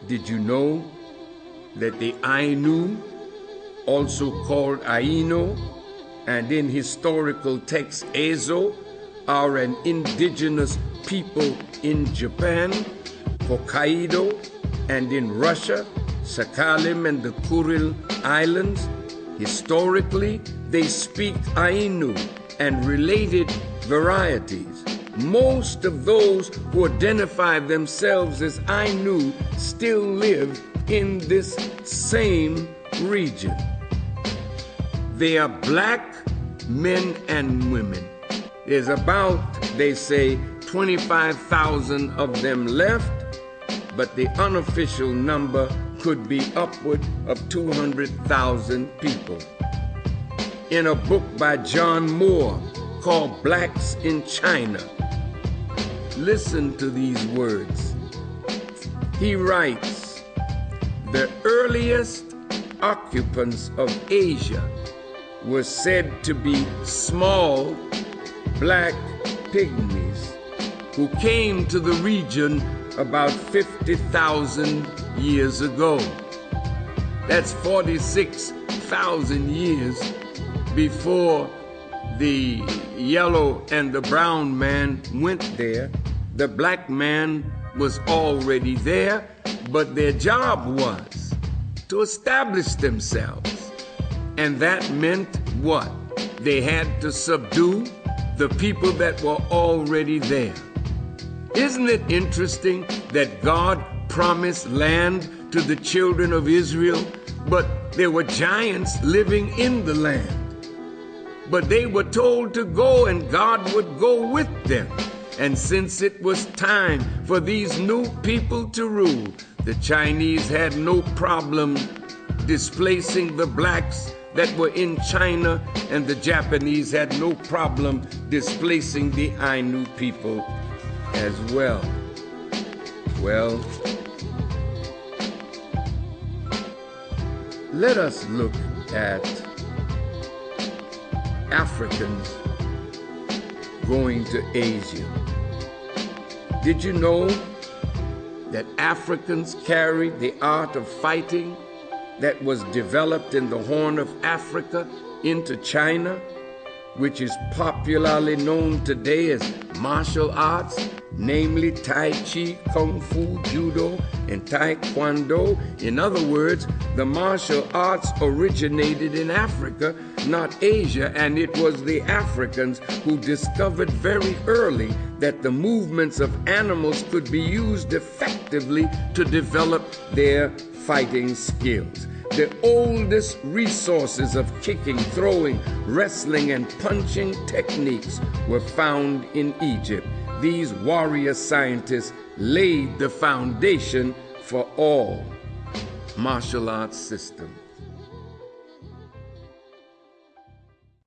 Did you know that the Ainu, also called Aino, and in historical texts Ezo, are an indigenous people in Japan, Hokkaido, and in Russia, Sakhalin and the Kuril Islands? Historically, they speak Ainu and related varieties. Most of those who identify themselves as Ainu still live in this same region. They are black men and women. There's about, they say, 25,000 of them left, but the unofficial number could be upward of 200,000 people. In a book by John Moore called Blacks in China, listen to these words. He writes, the earliest occupants of Asia were said to be small black pygmies who came to the region about 50,000 years ago. That's 46,000 years before the yellow and the brown man went there. The black man was already there, but their job was to establish themselves. And that meant what? They had to subdue the people that were already there. Isn't it interesting that God promised land to the children of Israel, but there were giants living in the land? But they were told to go, and God would go with them. And since it was time for these new people to rule, the Chinese had no problem displacing the blacks that were in China, and the Japanese had no problem displacing the Ainu people as well. Well, let us look at Africans going to Asia. Did you know that Africans carried the art of fighting that was developed in the Horn of Africa into China, which is popularly known today as martial arts, namely Tai Chi, Kung Fu, Judo, and Taekwondo? In other words, the martial arts originated in Africa, not Asia, and it was the Africans who discovered very early that the movements of animals could be used effectively to develop their fighting skills. The oldest resources of kicking, throwing, wrestling, and punching techniques were found in Egypt. These warrior scientists laid the foundation for all martial arts systems.